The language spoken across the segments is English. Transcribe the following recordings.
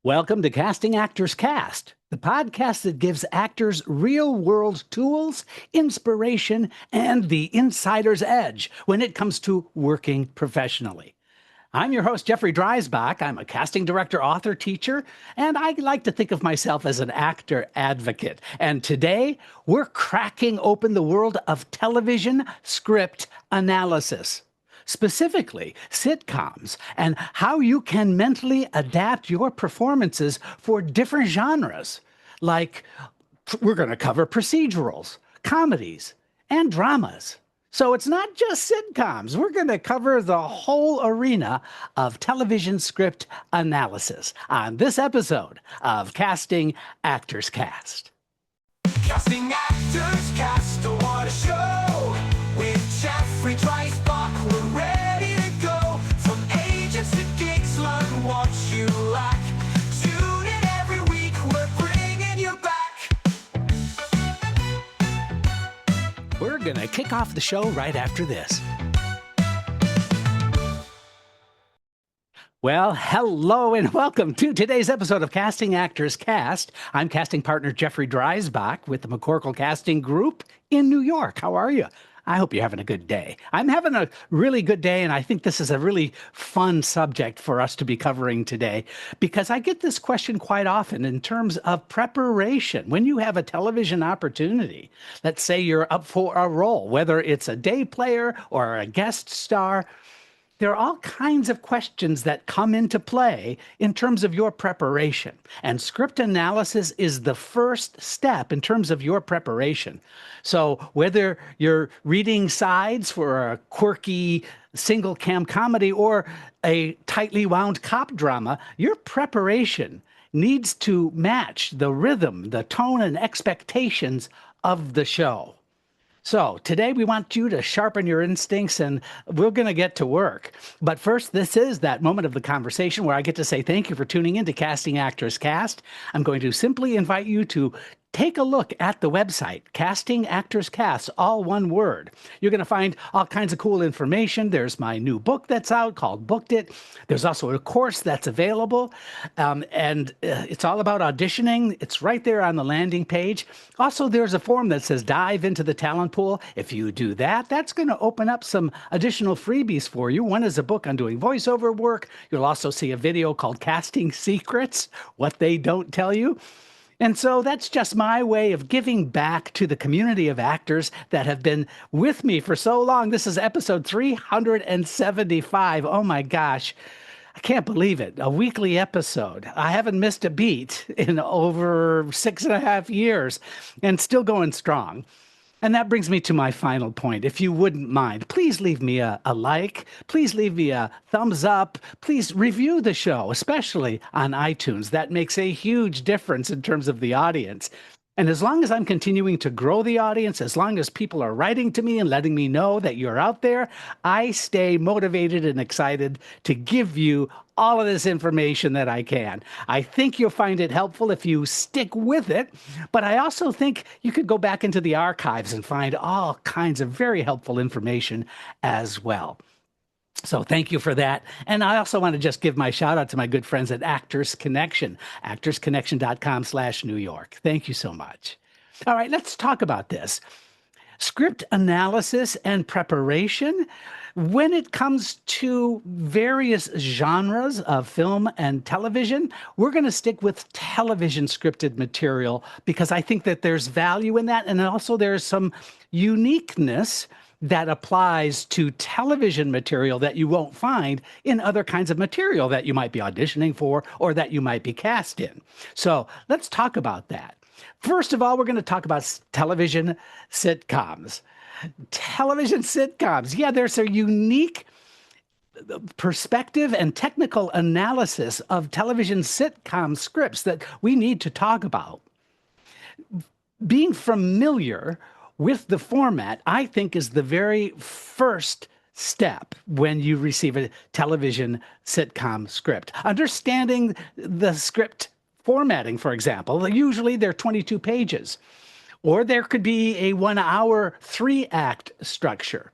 Welcome to Casting Actors Cast, the podcast that gives actors real-world tools, inspiration, and the insider's edge when it comes to working professionally. I'm your host, Jeffrey Dreisbach. I'm a casting director, author, teacher, and I like to think of myself as an actor advocate. And today, we're cracking open the world of television script analysis. Specifically, sitcoms, and how you can mentally adapt your performances for different genres. Like, we're going to cover procedurals, comedies, and dramas. So it's not just sitcoms. We're going to cover the whole arena of television script analysis on this episode of Casting Actors Cast. Casting Actors Cast, what a show! With Jeffrey Dreisbach, we're ready to go. From agents to gigs, learn what you like. Tune in every week, we're bringing you back. We're going to kick off the show right after this. Well, hello and welcome to today's episode of Casting Actors Cast. I'm casting partner Jeffrey Dreisbach with the McCorkle Casting Group in New York. How are you? I hope you're having a good day. I'm having a really good day, and I think this is a really fun subject for us to be covering today because I get this question quite often in terms of preparation. When you have a television opportunity, let's say you're up for a role, whether it's a day player or a guest star, there are all kinds of questions that come into play in terms of your preparation. And script analysis is the first step in terms of your preparation. So whether you're reading sides for a quirky single cam comedy or a tightly wound cop drama, your preparation needs to match the rhythm, the tone, and expectations of the show. So today we want you to sharpen your instincts and we're going to get to work. But first, this is that moment of the conversation where I get to say thank you for tuning in to Casting Actors Cast. I'm going to simply invite you to take a look at the website, Casting Actors Cast, all one word. You're going to find all kinds of cool information. There's my new book that's out called Booked It. There's also a course that's available, and it's all about auditioning. It's right there on the landing page. Also, there's a form that says dive into the talent pool. If you do that, that's going to open up some additional freebies for you. One is a book on doing voiceover work. You'll also see a video called Casting Secrets, What They Don't Tell You. And so that's just my way of giving back to the community of actors that have been with me for so long. This is episode 375. Oh my gosh. I can't believe it. A weekly episode. I haven't missed a beat in over 6.5 years and still going strong. And that brings me to my final point. If you wouldn't mind, please leave me a like. Please leave me a thumbs up. Please review the show, especially on iTunes. That makes a huge difference in terms of the audience. And as long as I'm continuing to grow the audience, as long as people are writing to me and letting me know that you're out there, I stay motivated and excited to give you all of this information that I can. I think you'll find it helpful if you stick with it, but I also think you could go back into the archives and find all kinds of very helpful information as well. So thank you for that. And I also want to just give my shout out to my good friends at Actors Connection, actorsconnection.com/New York. Thank you so much. All right, let's talk about this. Script analysis and preparation. When it comes to various genres of film and television, we're going to stick with television scripted material because I think that there's value in that. And also there's some uniqueness that applies to television material that you won't find in other kinds of material that you might be auditioning for or that you might be cast in. So let's talk about that. First of all, we're going to talk about television sitcoms. Television sitcoms. Yeah, there's a unique perspective and technical analysis of television sitcom scripts that we need to talk about. Being familiar with the format, I think, is the very first step when you receive a television sitcom script. Understanding the script formatting, for example, usually they're 22 pages, or there could be a 1 hour, 3-act structure.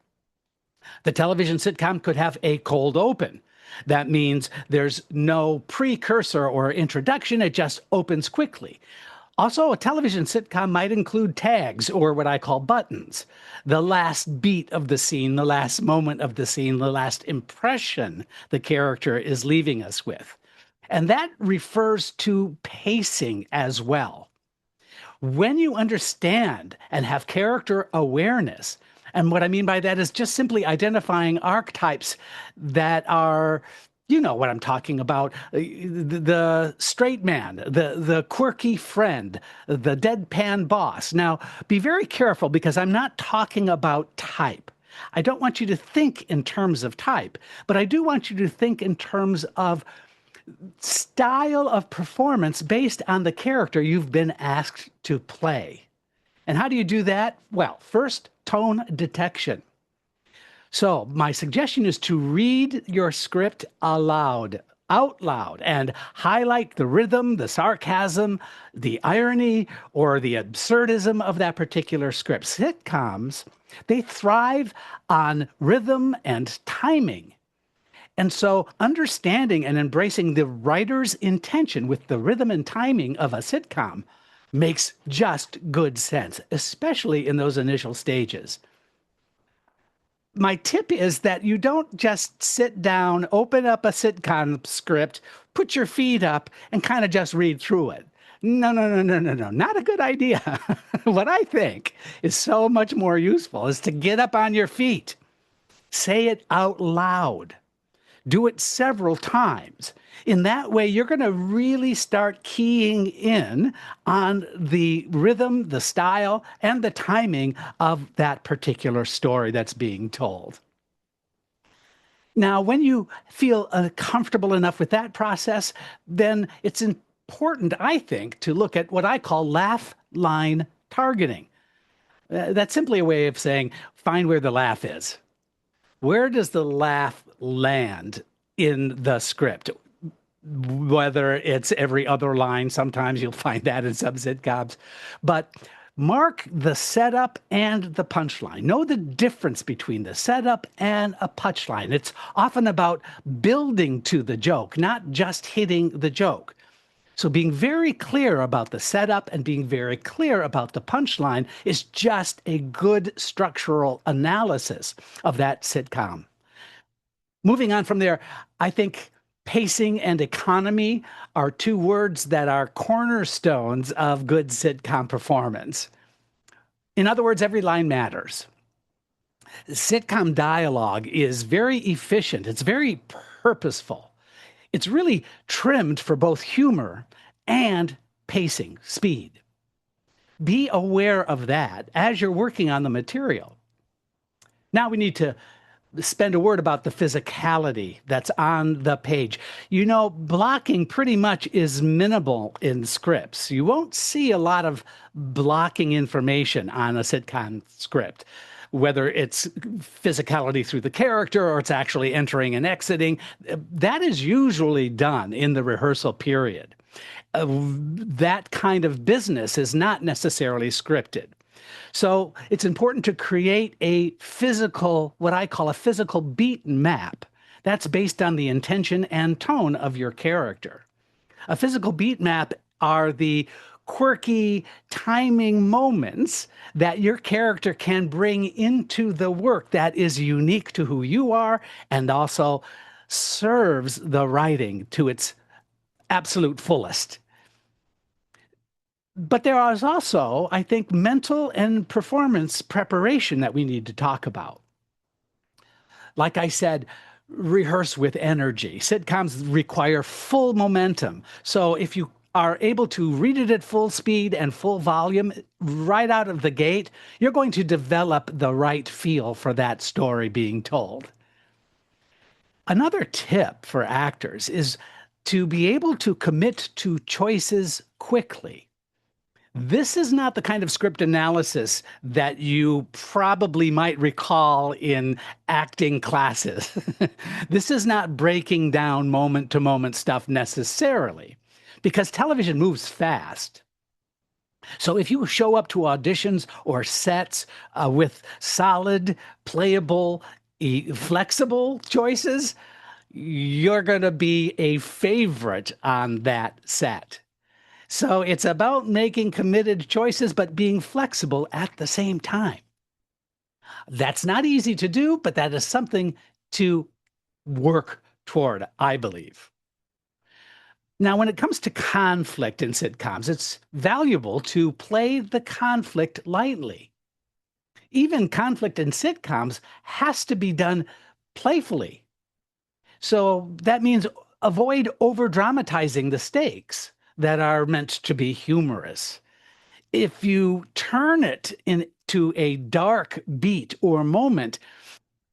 The television sitcom could have a cold open. That means there's no precursor or introduction, it just opens quickly. Also, a television sitcom might include tags, or what I call buttons. The last beat of the scene, the last moment of the scene, the last impression the character is leaving us with. And that refers to pacing as well. When you understand and have character awareness, and what I mean by that is just simply identifying archetypes that are, you know what I'm talking about, the straight man, the quirky friend, the deadpan boss. Now, be very careful because I'm not talking about type. I don't want you to think in terms of type, but I do want you to think in terms of style of performance based on the character you've been asked to play. And how do you do that? Well, first, tone detection. So my suggestion is to read your script aloud, out loud, and highlight the rhythm, the sarcasm, the irony, or the absurdism of that particular script. Sitcoms, they thrive on rhythm and timing. And so understanding and embracing the writer's intention with the rhythm and timing of a sitcom makes just good sense, especially in those initial stages. My tip is that you don't just sit down, open up a sitcom script, put your feet up, and kind of just read through it. No, no, no, no, no, no, not a good idea. What I think is so much more useful is to get up on your feet, say it out loud. Do it several times. In that way, you're going to really start keying in on the rhythm, the style, and the timing of that particular story that's being told. Now, when you feel comfortable enough with that process, then it's important, I think, to look at what I call laugh line targeting. That's simply a way of saying, find where the laugh is. Where does the laugh land in the script? Whether it's every other line, sometimes you'll find that in some sitcoms, but mark the setup and the punchline. Know the difference between the setup and a punchline. It's often about building to the joke, not just hitting the joke. So being very clear about the setup and being very clear about the punchline is just a good structural analysis of that sitcom. Moving on from there, I think pacing and economy are two words that are cornerstones of good sitcom performance. In other words, every line matters. Sitcom dialogue is very efficient. It's very purposeful. It's really trimmed for both humor and pacing, speed. Be aware of that as you're working on the material. Now we need to spend a word about the physicality that's on the page. You know, blocking pretty much is minimal in scripts. You won't see a lot of blocking information on a sitcom script, whether it's physicality through the character or it's actually entering and exiting. That is usually done in the rehearsal period. That kind of business is not necessarily scripted. So it's important to create a physical, what I call a physical beat map. That's based on the intention and tone of your character. A physical beat map are the quirky timing moments that your character can bring into the work that is unique to who you are and also serves the writing to its absolute fullest. But there is also, I think, mental and performance preparation that we need to talk about. Like I said, rehearse with energy. Sitcoms require full momentum. So if you are able to read it at full speed and full volume right out of the gate, you're going to develop the right feel for that story being told. Another tip for actors is to be able to commit to choices quickly. This is not the kind of script analysis that you probably might recall in acting classes. This is not breaking down moment-to-moment stuff necessarily, because television moves fast. So if you show up to auditions or sets with solid, playable, flexible choices, you're going to be a favorite on that set. So it's about making committed choices, but being flexible at the same time. That's not easy to do, but that is something to work toward, I believe. Now, when it comes to conflict in sitcoms, it's valuable to play the conflict lightly. Even conflict in sitcoms has to be done playfully. So that means avoid over dramatizing the stakes that are meant to be humorous. If you turn it into a dark beat or moment,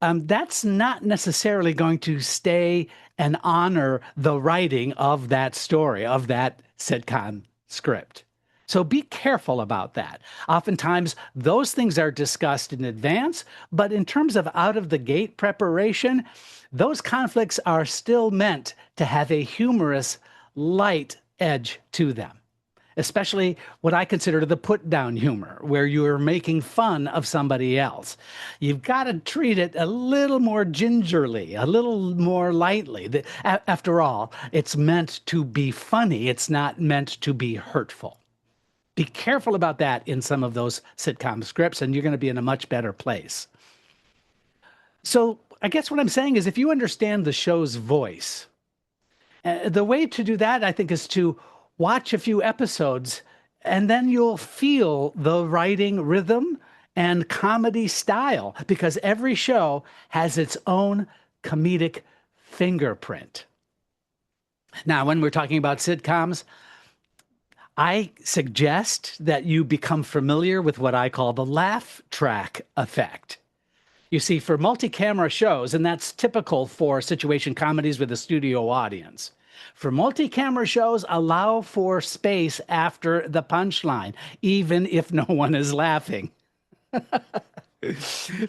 that's not necessarily going to stay and honor the writing of that story, of that sitcom script. So be careful about that. Oftentimes, those things are discussed in advance, but in terms of out of the gate preparation, those conflicts are still meant to have a humorous, light edge to them, especially what I consider the put down humor, where you're making fun of somebody else. You've got to treat it a little more gingerly, a little more lightly. After all, it's meant to be funny, it's not meant to be hurtful. Be careful about that in some of those sitcom scripts, and you're going to be in a much better place. So, I guess what I'm saying is if you understand the show's voice, the way to do that, I think, is to watch a few episodes, and then you'll feel the writing rhythm and comedy style, because every show has its own comedic fingerprint. Now, when we're talking about sitcoms, I suggest that you become familiar with what I call the laugh track effect. You see, for multi-camera shows, and that's typical for situation comedies with a studio audience, for multi-camera shows, allow for space after the punchline, even if no one is laughing.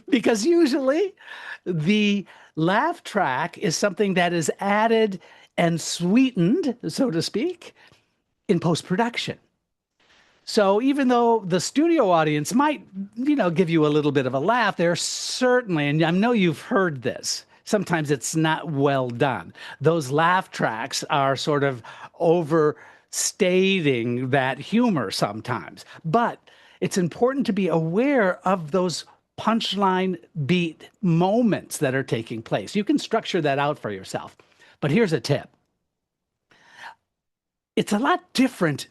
Because usually the laugh track is something that is added and sweetened, so to speak, in post-production. So even though the studio audience might, give you a little bit of a laugh, there's certainly, and I know you've heard this, sometimes it's not well done. Those laugh tracks are sort of overstating that humor sometimes. But it's important to be aware of those punchline beat moments that are taking place. You can structure that out for yourself. But here's a tip. It's a lot different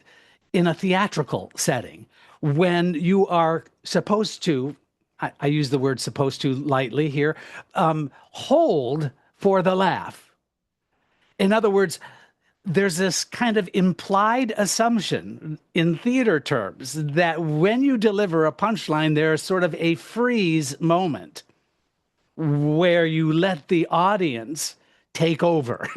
in a theatrical setting when you are supposed to, I use the word supposed to lightly here, hold for the laugh. In other words, there's this kind of implied assumption in theater terms that when you deliver a punchline, there's sort of a freeze moment where you let the audience take over.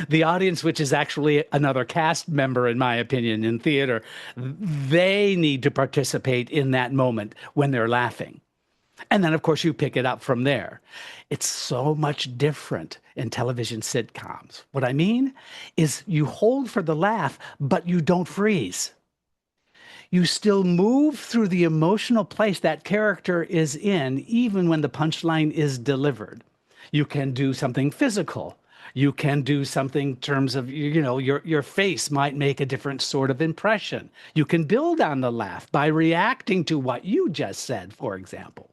The audience, which is actually another cast member, in my opinion, in theater, they need to participate in that moment when they're laughing. And then, of course, you pick it up from there. It's so much different in television sitcoms. What I mean is you hold for the laugh, but you don't freeze. You still move through the emotional place that character is in, even when the punchline is delivered. You can do something physical. You can do something in terms of, your face might make a different sort of impression. You can build on the laugh by reacting to what you just said, for example.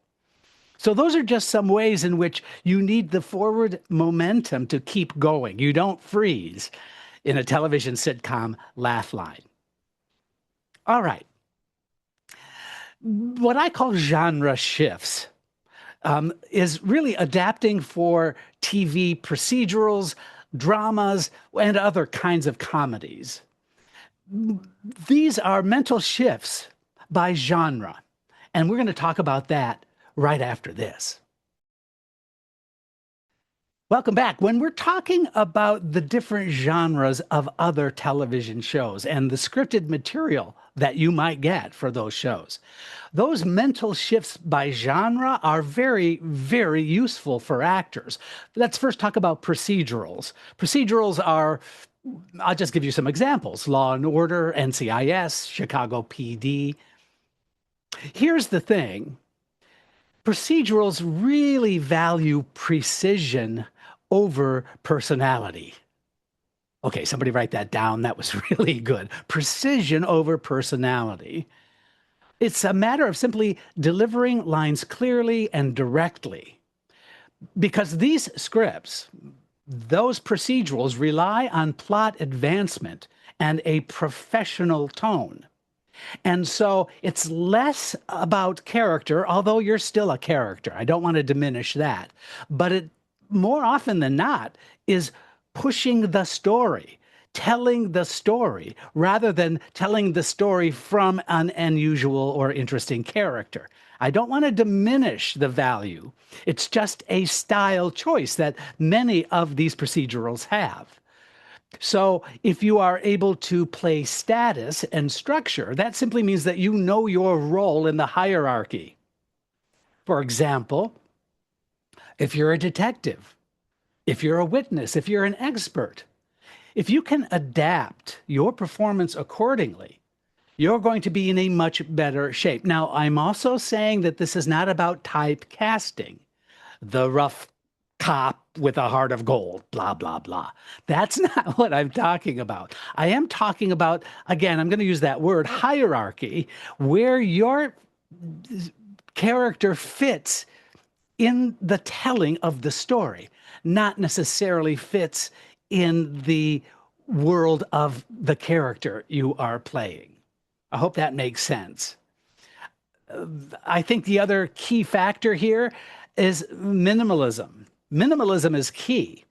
So those are just some ways in which you need the forward momentum to keep going. You don't freeze in a television sitcom laugh line. All right. What I call genre shifts is really adapting for TV procedurals, dramas, and other kinds of comedies. These are mental shifts by genre, and we're going to talk about that right after this. Welcome back. When we're talking about the different genres of other television shows and the scripted material that you might get for those shows, those mental shifts by genre are very, very useful for actors. Let's first talk about procedurals. Procedurals are, I'll just give you some examples: Law and Order, NCIS, Chicago PD. Here's the thing. Procedurals really value precision over personality. Okay, somebody write that down. That was really good. Precision over personality. It's a matter of simply delivering lines clearly and directly. Because these scripts, those procedurals, rely on plot advancement and a professional tone. And so it's less about character, although you're still a character. I don't want to diminish that. But it, more often than not, is pushing the story, telling the story, rather than telling the story from an unusual or interesting character. I don't want to diminish the value. It's just a style choice that many of these procedurals have. So if you are able to play status and structure, that simply means that you know your role in the hierarchy. For example, if you're a detective, if you're a witness, if you're an expert, if you can adapt your performance accordingly, you're going to be in a much better shape. Now, I'm also saying that this is not about typecasting, the rough cop with a heart of gold, blah, blah, blah. That's not what I'm talking about. I am talking about, again, I'm going to use that word, hierarchy, where your character fits in the telling of the story, not necessarily fits in the world of the character you are playing. I hope that makes sense. I think the other key factor here is minimalism. Minimalism is key.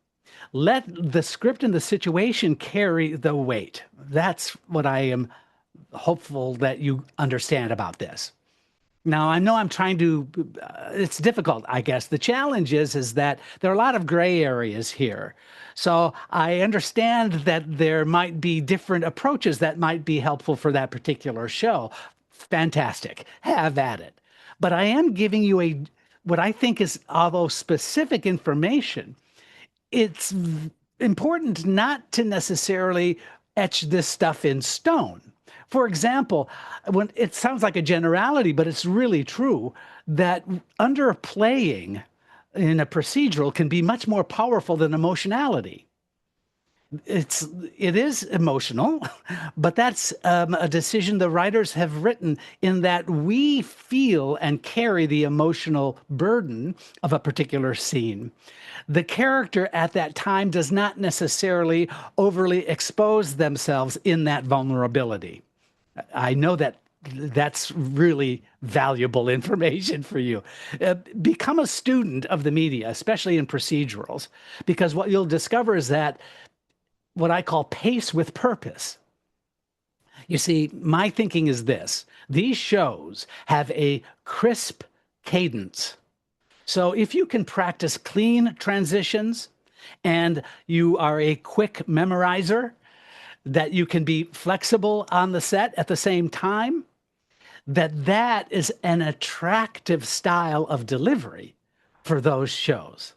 Let the script and the situation carry the weight. That's what I am hopeful that you understand about this. Now, I know I'm trying to, it's difficult, I guess. The challenge is that there are a lot of gray areas here. So I understand that there might be different approaches that might be helpful for that particular show. Fantastic. Have at it. But I am giving you what I think is, although specific information, it's important not to necessarily etch this stuff in stone. For example, when it sounds like a generality, but it's really true that underplaying in a procedural can be much more powerful than emotionality. It is emotional, but that's a decision the writers have written in that we feel and carry the emotional burden of a particular scene. The character at that time does not necessarily overly expose themselves in that vulnerability. I know that that's really valuable information for you. Become a student of the media, especially in procedurals, because what you'll discover is that what I call pace with purpose. You see, my thinking is this. These shows have a crisp cadence. So if you can practice clean transitions and you are a quick memorizer, that you can be flexible on the set at the same time, that is an attractive style of delivery for those shows.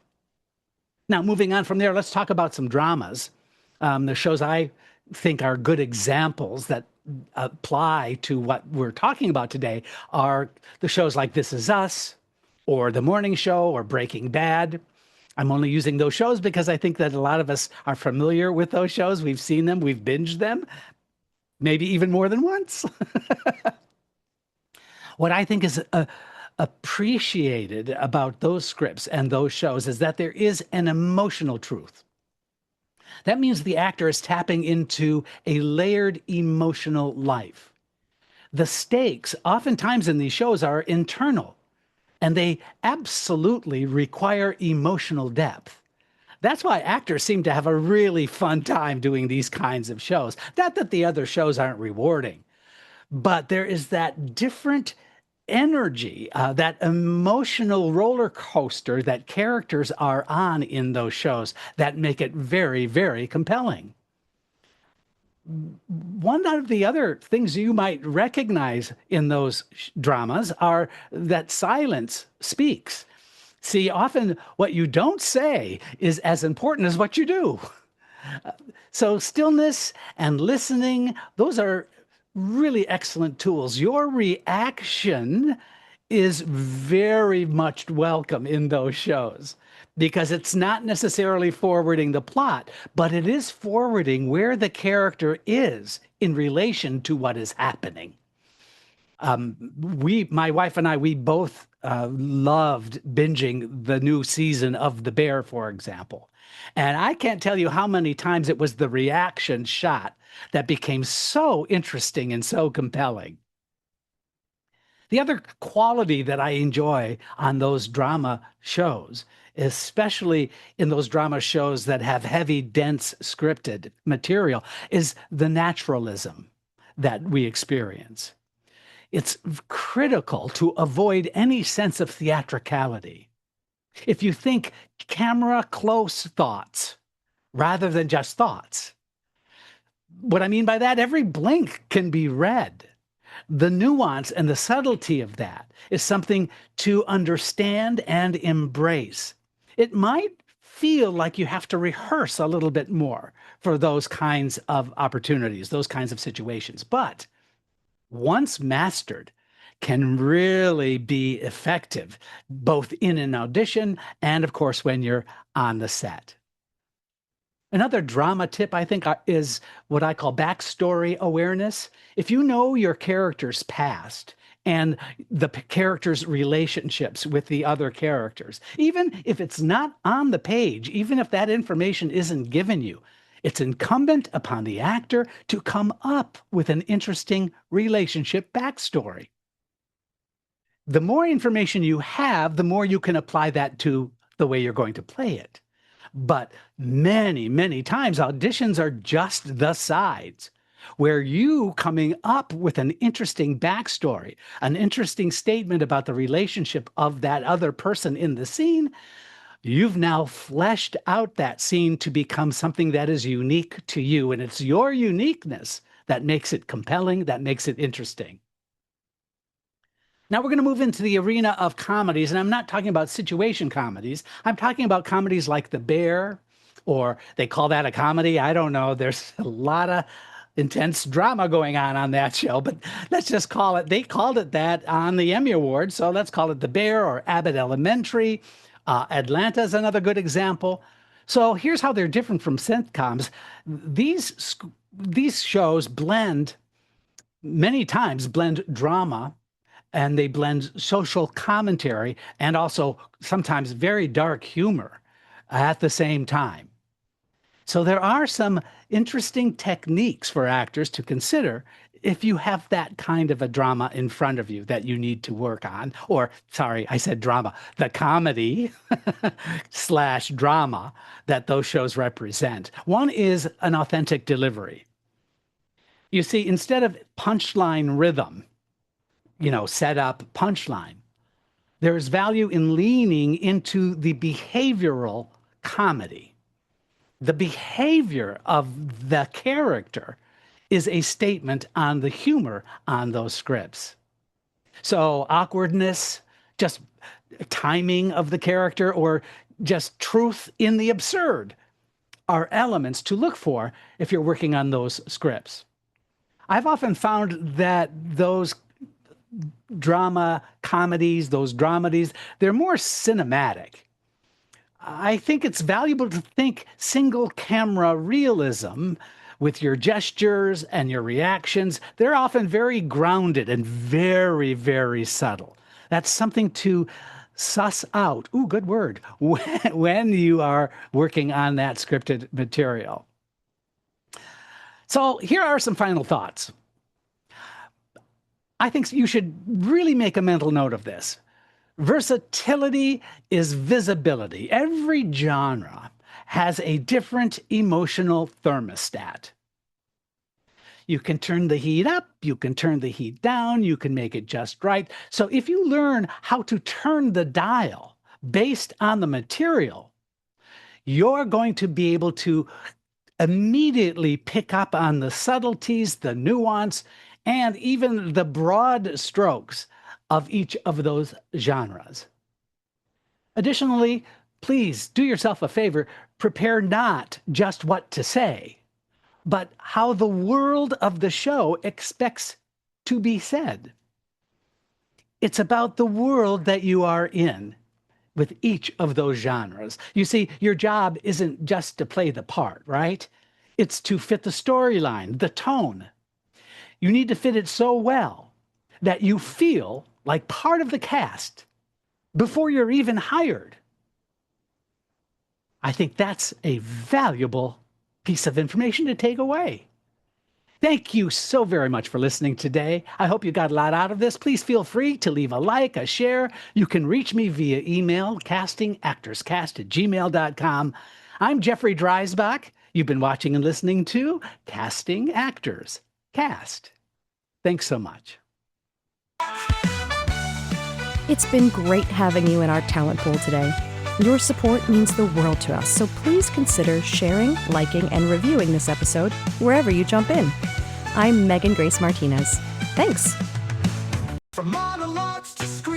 Now, moving on from there, let's talk about some dramas. The shows I think are good examples that apply to what we're talking about today are the shows like This Is Us, or The Morning Show, or Breaking Bad. I'm only using those shows because I think that a lot of us are familiar with those shows. We've seen them, we've binged them, maybe even more than once. What I think is appreciated about those scripts and those shows is that there is an emotional truth. That means the actor is tapping into a layered emotional life. The stakes, oftentimes in these shows, are internal, and they absolutely require emotional depth. That's why actors seem to have a really fun time doing these kinds of shows. Not that the other shows aren't rewarding, but there is that different energy, that emotional roller coaster that characters are on in those shows that make it very, very compelling. One of the other things you might recognize in those dramas are that silence speaks. See, often what you don't say is as important as what you do. So stillness and listening, those are really excellent tools. Your reaction is very much welcome in those shows. because it's not necessarily forwarding the plot, but it is forwarding where the character is in relation to what is happening. My wife and I, we both loved binging the new season of The Bear, for example. And I can't tell you how many times it was the reaction shot that became so interesting and so compelling. The other quality that I enjoy on those drama shows, especially in those drama shows that have heavy, dense scripted material, is the naturalism that we experience. It's critical to avoid any sense of theatricality. If you think camera close thoughts rather than just thoughts, what I mean by that, every blink can be read. The nuance and the subtlety of that is something to understand and embrace. It might feel like you have to rehearse a little bit more for those kinds of opportunities, those kinds of situations. But once mastered, can really be effective, both in an audition and, of course, when you're on the set. Another drama tip, I think, is what I call backstory awareness. If you know your character's past and the character's relationships with the other characters, even if it's not on the page, even if that information isn't given you, it's incumbent upon the actor to come up with an interesting relationship backstory. The more information you have, the more you can apply that to the way you're going to play it. But many, many times auditions are just the sides where you coming up with an interesting backstory, an interesting statement about the relationship of that other person in the scene, you've now fleshed out that scene to become something that is unique to you. And it's your uniqueness that makes it compelling, that makes it interesting. Now we're going to move into the arena of comedies, and I'm not talking about situation comedies. I'm talking about comedies like The Bear, or they call that a comedy. I don't know. There's a lot of intense drama going on that show, but let's just call it, they called it that on the Emmy Awards, so let's call it The Bear or Abbott Elementary. Atlanta is another good example. So here's how they're different from sitcoms. These shows many times blend drama, and they blend social commentary and also sometimes very dark humor at the same time. So there are some interesting techniques for actors to consider if you have that kind of a drama in front of you that you need to work on, or sorry, I said drama, the comedy slash drama that those shows represent. One is an authentic delivery. You see, instead of punchline rhythm, set up punchline, there is value in leaning into the behavioral comedy. The behavior of the character is a statement on the humor on those scripts. So awkwardness, just timing of the character, or just truth in the absurd are elements to look for if you're working on those scripts. I've often found that those drama comedies, those dramedies, they're more cinematic. I think it's valuable to think single camera realism with your gestures and your reactions. They're often very grounded and very, very subtle. That's something to suss out, ooh, good word, when you are working on that scripted material. So here are some final thoughts. I think you should really make a mental note of this. Versatility is visibility. Every genre has a different emotional thermostat. You can turn the heat up, you can turn the heat down, you can make it just right. So if you learn how to turn the dial based on the material, you're going to be able to immediately pick up on the subtleties, the nuance, and even the broad strokes of each of those genres. Additionally, please do yourself a favor, prepare not just what to say, but how the world of the show expects to be said. It's about the world that you are in. with each of those genres. You see, your job isn't just to play the part, right? It's to fit the storyline, the tone. You need to fit it so well that you feel like part of the cast before you're even hired. I think that's a valuable piece of information to take away. Thank you so very much for listening today. I hope you got a lot out of this. Please feel free to leave a like, a share. You can reach me via email, castingactorscast@gmail.com. I'm Jeffrey Dreisbach. You've been watching and listening to Casting Actors Cast. Thanks so much. It's been great having you in our talent pool today. Your support means the world to us, so please consider sharing, liking, and reviewing this episode wherever you jump in. I'm Megan Grace Martinez. Thanks. From monologues to scripts.